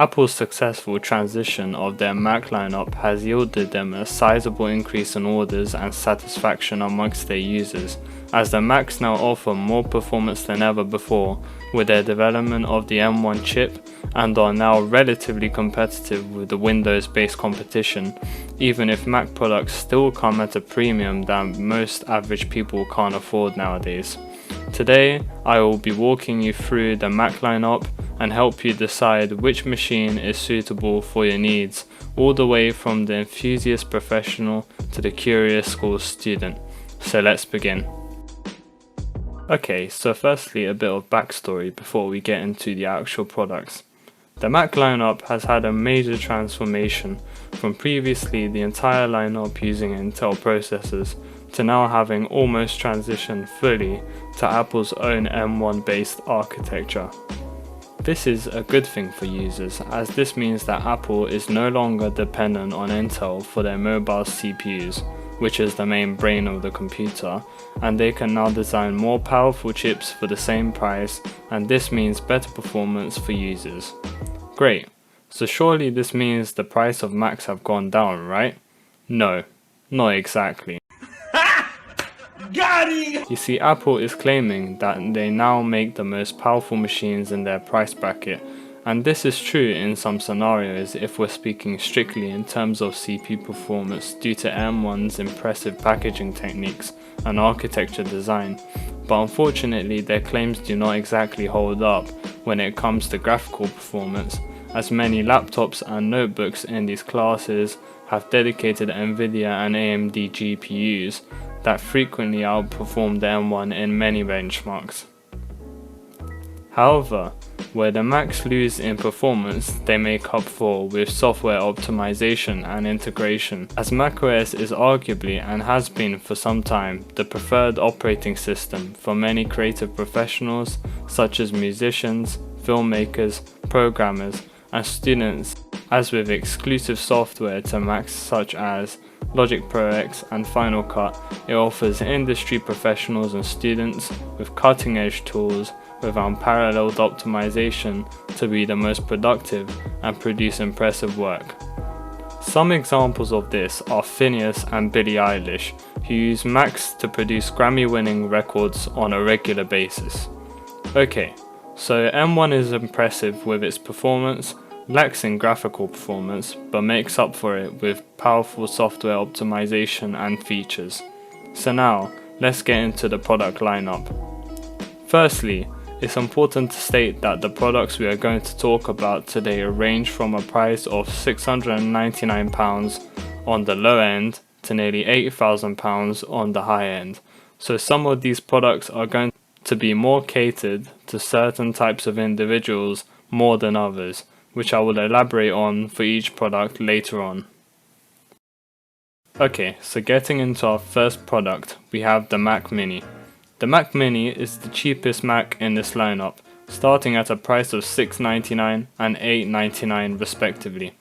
Apple's successful transition of their Mac lineup has yielded them a sizable increase in orders and satisfaction amongst their users, as the Macs now offer more performance than ever before with their development of the M1 chip, and are now relatively competitive with the Windows-based competition, even if Mac products still come at a premium that most average people can't afford nowadays. Today, I will be walking you through the Mac lineup and help you decide which machine is suitable for your needs, all the way from the enthusiast professional to the curious school student. So let's begin. Okay, so firstly a bit of backstory before we get into the actual products. The Mac lineup has had a major transformation from previously the entire lineup using Intel processors to now having almost transitioned fully to Apple's own M1 based architecture. This is a good thing for users, as this means that Apple is no longer dependent on Intel for their mobile CPUs, which is the main brain of the computer, and they can now design more powerful chips for the same price, and this means better performance for users. Great, so surely this means the price of Macs have gone down, right? No, not exactly. Got him! You see, Apple is claiming that they now make the most powerful machines in their price bracket, and this is true in some scenarios if we're speaking strictly in terms of CPU performance due to M1's impressive packaging techniques and architecture design, but unfortunately their claims do not exactly hold up when it comes to graphical performance, as many laptops and notebooks in these classes have dedicated NVIDIA and AMD GPUs that frequently outperform the M1 in many benchmarks. However, where the Macs lose in performance, they make up for with software optimization and integration, as macOS is arguably, and has been for some time, the preferred operating system for many creative professionals such as musicians, filmmakers, programmers, and students, as with exclusive software to Macs such as Logic Pro X and Final Cut, it offers industry professionals and students with cutting-edge tools with unparalleled optimization to be the most productive and produce impressive work. Some examples of this are Phineas and Billie Eilish, who use Macs to produce Grammy-winning records on a regular basis. Okay, so M1 is impressive with its performance, lacks in graphical performance, but makes up for it with powerful software optimization and features. So now, let's get into the product lineup. Firstly, it's important to state that the products we are going to talk about today range from a price of £699 on the low end to nearly £8,000 on the high end. So some of these products are going to be more catered to certain types of individuals more than others, which I will elaborate on for each product later on. Okay, so getting into our first product, we have the Mac Mini. The Mac Mini is the cheapest Mac in this lineup, starting at a price of $699 and $899 respectively.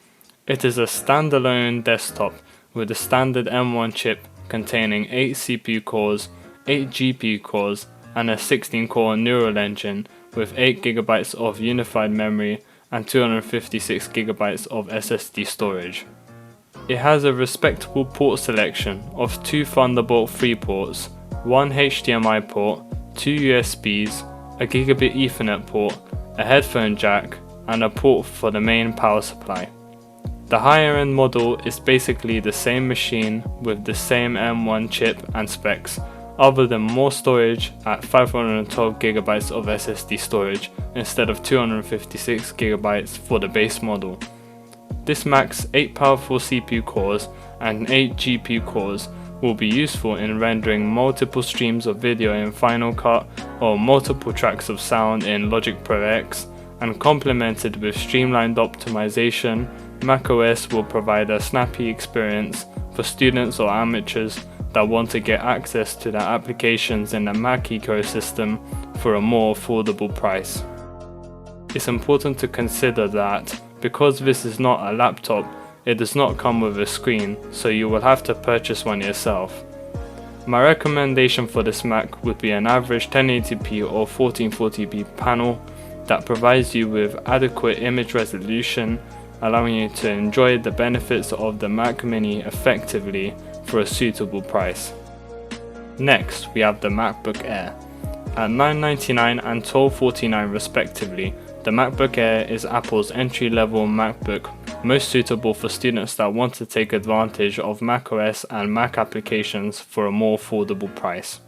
It is a standalone desktop with a standard M1 chip containing 8 CPU cores, 8 GPU cores, and a 16-core neural engine with 8GB of unified memory and 256GB of SSD storage. It has a respectable port selection of 2 Thunderbolt 3 ports, 1 HDMI port, 2 USBs, a Gigabit Ethernet port, a headphone jack, and a port for the main power supply. The higher end model is basically the same machine with the same M1 chip and specs, other than more storage at 512GB of SSD storage instead of 256GB for the base model. This Mac's 8 powerful CPU cores and 8 GPU cores will be useful in rendering multiple streams of video in Final Cut or multiple tracks of sound in Logic Pro X, and complemented with streamlined optimization, macOS will provide a snappy experience for students or amateurs that want to get access to the applications in the Mac ecosystem for a more affordable price. It's important to consider that because this is not a laptop, it does not come with a screen, so you will have to purchase one yourself. My recommendation for this Mac would be an average 1080p or 1440p panel, that provides you with adequate image resolution, allowing you to enjoy the benefits of the Mac Mini effectively for a suitable price. Next, we have the MacBook Air. At $999 and $1249 respectively, the MacBook Air is Apple's entry-level MacBook, most suitable for students that want to take advantage of macOS and Mac applications for a more affordable price.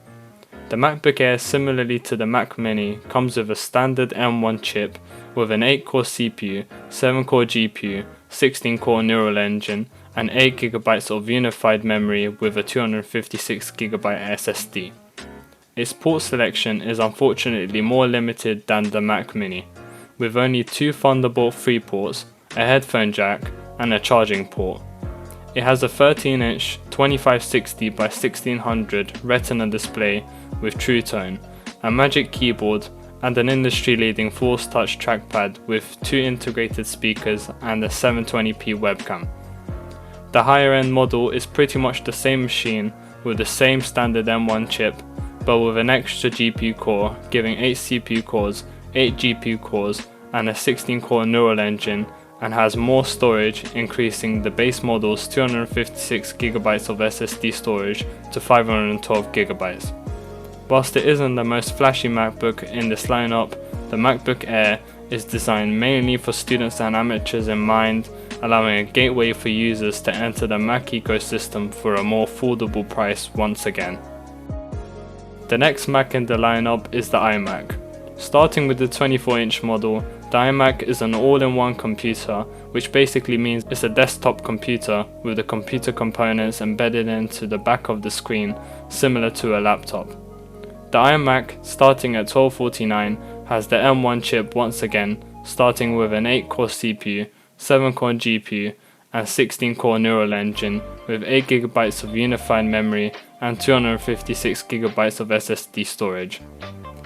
The MacBook Air, similarly to the Mac Mini, comes with a standard M1 chip with an 8-core CPU, 7-core GPU, 16-core neural engine, and 8GB of unified memory with a 256GB SSD. Its port selection is unfortunately more limited than the Mac Mini, with only 2 Thunderbolt 3 ports, a headphone jack, and a charging port. It has a 13-inch 2560 by 1600 Retina display with True Tone, a Magic Keyboard, and an industry-leading Force Touch trackpad with 2 integrated speakers and a 720p webcam. The higher-end model is pretty much the same machine with the same standard M1 chip, but with an extra GPU core, giving 8 CPU cores, 8 GPU cores, and a 16-core neural engine, and has more storage, increasing the base model's 256GB of SSD storage to 512GB. Whilst it isn't the most flashy MacBook in this lineup, the MacBook Air is designed mainly for students and amateurs in mind, allowing a gateway for users to enter the Mac ecosystem for a more affordable price once again. The next Mac in the lineup is the iMac. Starting with the 24-inch model, the iMac is an all-in-one computer, which basically means it's a desktop computer with the computer components embedded into the back of the screen, similar to a laptop. The iMac, starting at $1249, has the M1 chip once again, starting with an 8-core CPU, 7-core GPU, and 16-core neural engine with 8GB of unified memory and 256GB of SSD storage.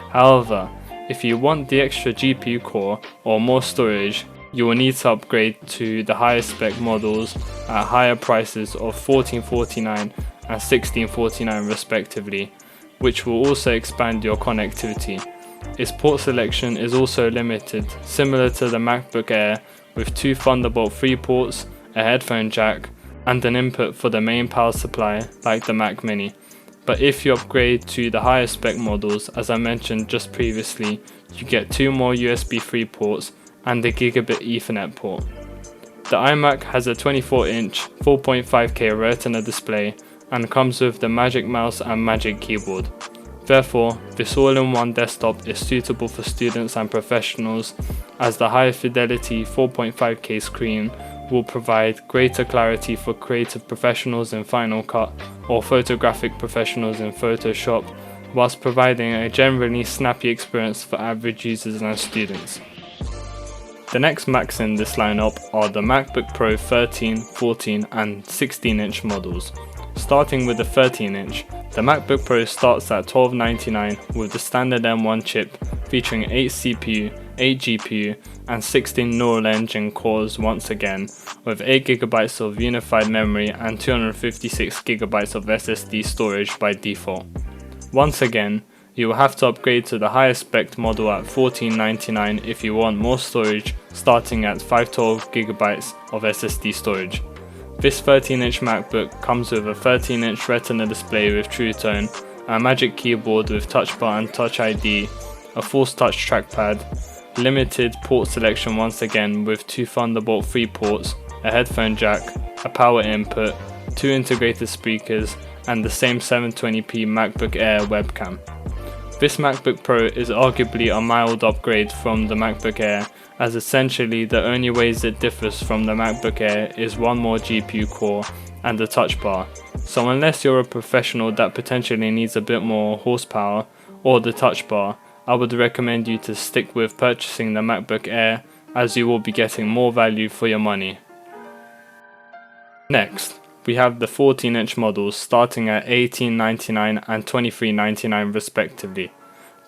However, if you want the extra GPU core or more storage, you will need to upgrade to the higher spec models at higher prices of $1449 and $1649 respectively, which will also expand your connectivity. Its port selection is also limited, similar to the MacBook Air, with 2 Thunderbolt 3 ports, a headphone jack, and an input for the main power supply like the Mac Mini. But if you upgrade to the higher spec models, as I mentioned just previously, you get 2 more USB 3 ports and a gigabit Ethernet port. The iMac has a 24-inch 4.5K Retina display and comes with the Magic Mouse and Magic Keyboard. Therefore, this all-in-one desktop is suitable for students and professionals, as the higher fidelity 4.5K screen will provide greater clarity for creative professionals in Final Cut or photographic professionals in Photoshop, whilst providing a generally snappy experience for average users and students. The next Macs in this lineup are the MacBook Pro 13, 14 and 16-inch models. Starting with the 13-inch, the MacBook Pro starts at $1299 with the standard M1 chip featuring 8 CPU, 8 GPU and 16 neural engine cores once again, with 8GB of unified memory and 256GB of SSD storage by default. Once again, you will have to upgrade to the higher spec model at $1499 if you want more storage, starting at 512GB of SSD storage. This 13-inch MacBook comes with a 13-inch Retina display with True Tone, a Magic Keyboard with Touch Bar and Touch ID, a Force Touch trackpad, limited port selection once again with 2 Thunderbolt 3 ports, a headphone jack, a power input, 2 integrated speakers, and the same 720p MacBook Air webcam. This MacBook Pro is arguably a mild upgrade from the MacBook Air, as essentially the only ways it differs from the MacBook Air is 1 more GPU core and a touch bar. So unless you're a professional that potentially needs a bit more horsepower or the touch bar, I would recommend you to stick with purchasing the MacBook Air, as you will be getting more value for your money. Next, we have the 14-inch models starting at $1899 and $2399 respectively.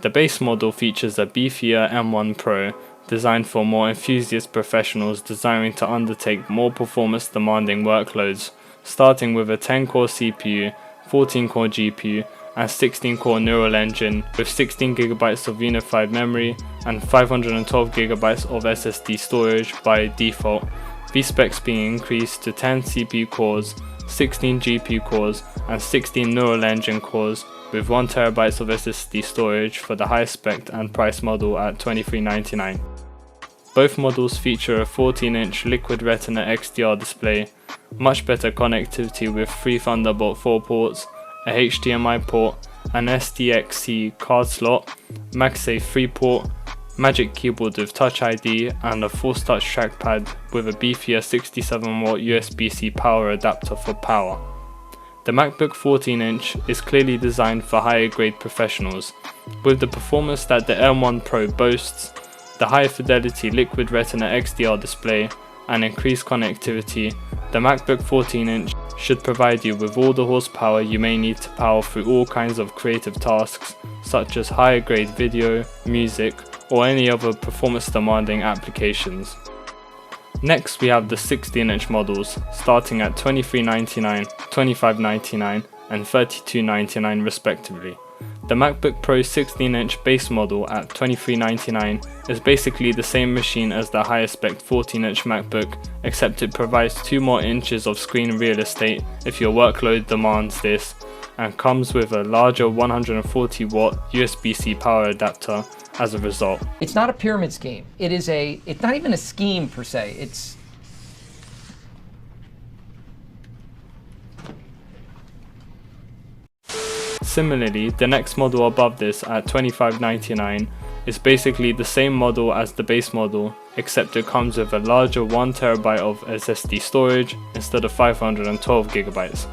The base model features a beefier M1 Pro designed for more enthusiast professionals desiring to undertake more performance demanding workloads, starting with a 10-core CPU, 14-core GPU and 16-core neural engine with 16GB of unified memory and 512GB of SSD storage by default, these specs being increased to 10 CPU cores, 16 GPU cores and 16 neural engine cores with 1TB of SSD storage for the highest spec and price model at $23.99. Both models feature a 14-inch Liquid Retina XDR display, much better connectivity with 3 Thunderbolt 4 ports, a HDMI port, an SDXC card slot, MagSafe 3 port, Magic Keyboard with Touch ID and a Force Touch trackpad with a beefier 67W USB-C power adapter for power. The MacBook 14-inch is clearly designed for higher grade professionals. With the performance that the M1 Pro boasts, the high fidelity Liquid Retina XDR display and increased connectivity, the MacBook 14-inch should provide you with all the horsepower you may need to power through all kinds of creative tasks such as higher grade video, music, or any other performance demanding applications. Next we have the 16-inch models starting at $23.99, $25.99 and $32.99 respectively. The MacBook Pro 16-inch base model at $23.99 is basically the same machine as the higher spec 14-inch MacBook, except it provides 2 more inches of screen real estate if your workload demands this, and comes with a larger 140W USB-C power adapter as a result. It's not a pyramid scheme. It's not even a scheme per se. Similarly, the next model above this at $25.99 is basically the same model as the base model, except it comes with a larger 1TB of SSD storage instead of 512GB,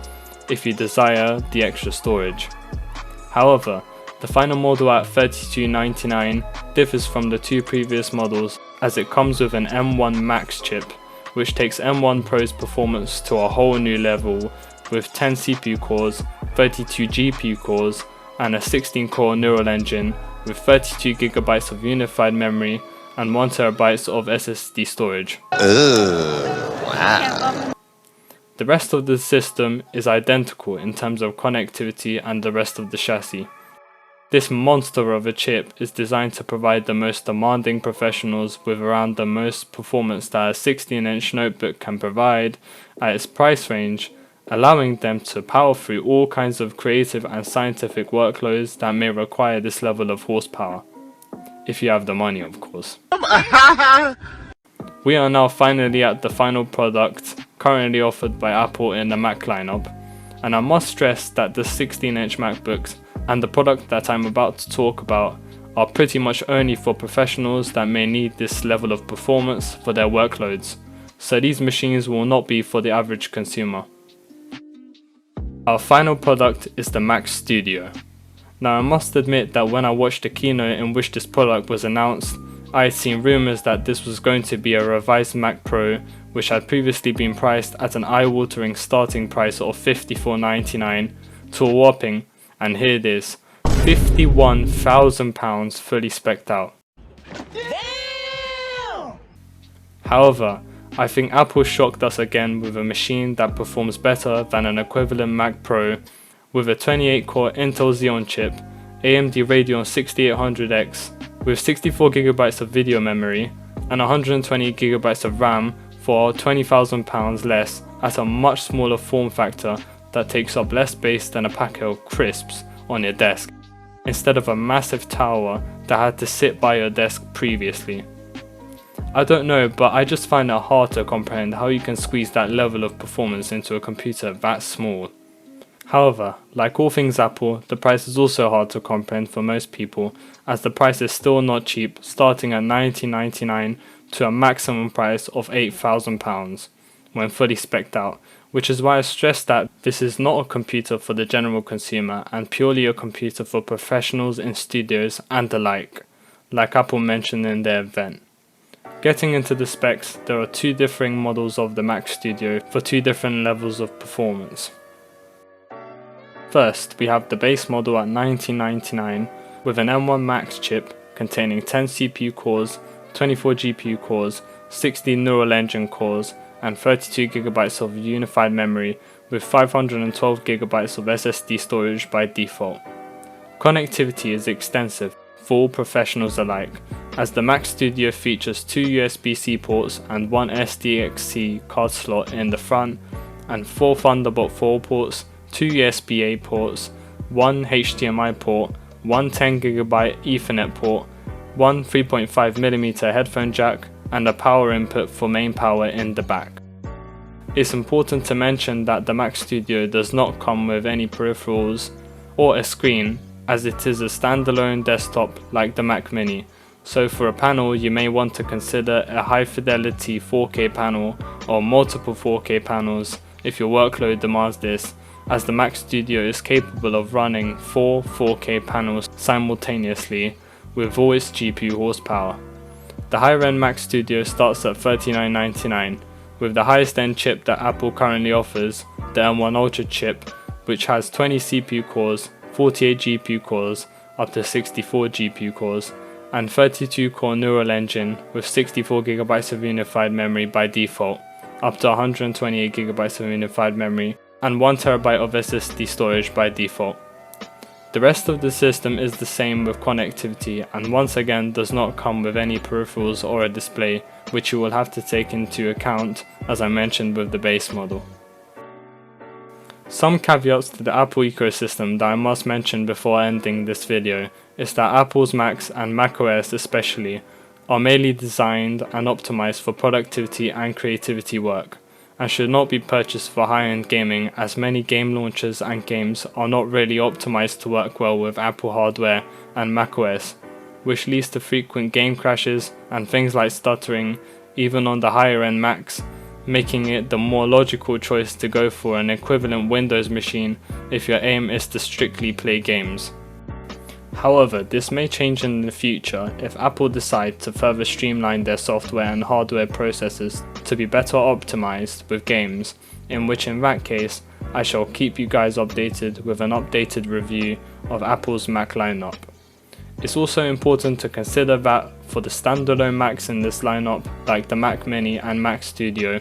if you desire the extra storage. However, the final model at $32.99 differs from the 2 previous models as it comes with an M1 Max chip, which takes M1 Pro's performance to a whole new level with 10 CPU cores, 32 GPU cores and a 16-core neural engine with 32GB of unified memory and 1TB of SSD storage. Wow. The rest of the system is identical in terms of connectivity and the rest of the chassis. This monster of a chip is designed to provide the most demanding professionals with around the most performance that a 16-inch notebook can provide at its price range, allowing them to power through all kinds of creative and scientific workloads that may require this level of horsepower. If you have the money, of course. We are now finally at the final product currently offered by Apple in the Mac lineup, and I must stress that the 16-inch MacBooks and the product that I'm about to talk about are pretty much only for professionals that may need this level of performance for their workloads, so these machines will not be for the average consumer. Our final product is the Mac Studio. Now I must admit that when I watched the keynote in which this product was announced, I had seen rumours that this was going to be a revised Mac Pro, which had previously been priced at an eye-watering starting price of $54.99 to a whopping, and here it is, £51,000 fully spec'd out. Damn! However, I think Apple shocked us again with a machine that performs better than an equivalent Mac Pro with a 28-core Intel Xeon chip, AMD Radeon 6800X with 64GB of video memory and 120GB of RAM for £20,000 less at a much smaller form factor that takes up less space than a packet of crisps on your desk, instead of a massive tower that had to sit by your desk previously. I don't know, but I just find it hard to comprehend how you can squeeze that level of performance into a computer that small. However, like all things Apple, the price is also hard to comprehend for most people, as the price is still not cheap, starting at $19.99 to a maximum price of £8,000 when fully spec'd out, which is why I stress that this is not a computer for the general consumer and purely a computer for professionals in studios and the like Apple mentioned in their event. Getting into the specs, there are 2 differing models of the Mac Studio for 2 different levels of performance. First, we have the base model at $19.99 with an M1 Max chip containing 10 CPU cores, 24 GPU cores, 16 neural engine cores, and 32GB of unified memory with 512GB of SSD storage by default. Connectivity is extensive for all professionals alike, as the Mac Studio features 2 USB-C ports and 1 SDXC card slot in the front, and 4 Thunderbolt 4 ports, 2 USB-A ports, 1 HDMI port, 1 10GB Ethernet port, 1 3.5mm headphone jack, and a power input for main power in the back. It's important to mention that the Mac Studio does not come with any peripherals or a screen, as it is a standalone desktop like the Mac Mini. So for a panel, you may want to consider a high fidelity 4K panel or multiple 4K panels if your workload demands this, as the Mac Studio is capable of running 4 4K panels simultaneously with all its GPU horsepower. The higher end Mac Studio starts at $39.99, with the highest end chip that Apple currently offers, the M1 Ultra chip, which has 20 CPU cores, 48 GPU cores, up to 64 GPU cores, and 32 core neural engine with 64GB of unified memory by default, up to 128GB of unified memory, and 1TB of SSD storage by default. The rest of the system is the same with connectivity, and once again does not come with any peripherals or a display, which you will have to take into account as I mentioned with the base model. Some caveats to the Apple ecosystem that I must mention before ending this video is that Apple's Macs and macOS especially are mainly designed and optimized for productivity and creativity work, and should not be purchased for high-end gaming, as many game launchers and games are not really optimized to work well with Apple hardware and macOS, which leads to frequent game crashes and things like stuttering even on the higher end Macs, making it the more logical choice to go for an equivalent Windows machine if your aim is to strictly play games. However, this may change in the future if Apple decide to further streamline their software and hardware processes to be better optimized with games, in that case I shall keep you guys updated with an updated review of Apple's Mac lineup. It's also important to consider that for the standalone Macs in this lineup, like the Mac Mini and Mac Studio,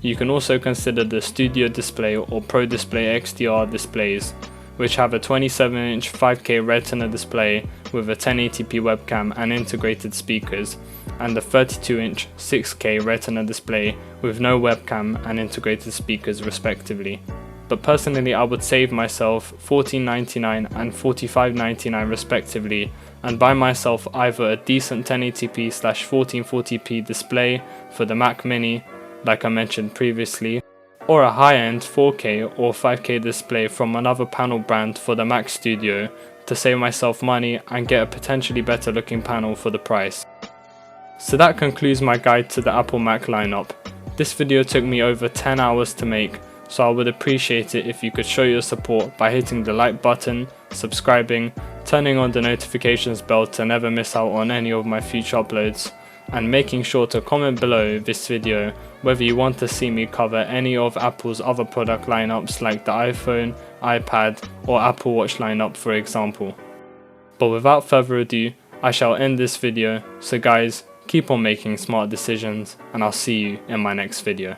you can also consider the Studio Display or Pro Display XDR displays, which have a 27-inch 5K Retina display with a 1080p webcam and integrated speakers, and a 32-inch 6K Retina display with no webcam and integrated speakers respectively. But personally, I would save myself $14.99 and $45.99 respectively, and buy myself either a decent 1080p/1440p display for the Mac Mini, like I mentioned previously, or a high-end 4K or 5K display from another panel brand for the Mac Studio to save myself money and get a potentially better looking panel for the price. So that concludes my guide to the Apple Mac lineup. This video took me over 10 hours to make, so I would appreciate it if you could show your support by hitting the like button, subscribing, turning on the notifications bell to never miss out on any of my future uploads, and making sure to comment below this video whether you want to see me cover any of Apple's other product lineups like the iPhone, iPad, or Apple Watch lineup for example. But without further ado, I shall end this video, so guys, keep on making smart decisions, and I'll see you in my next video.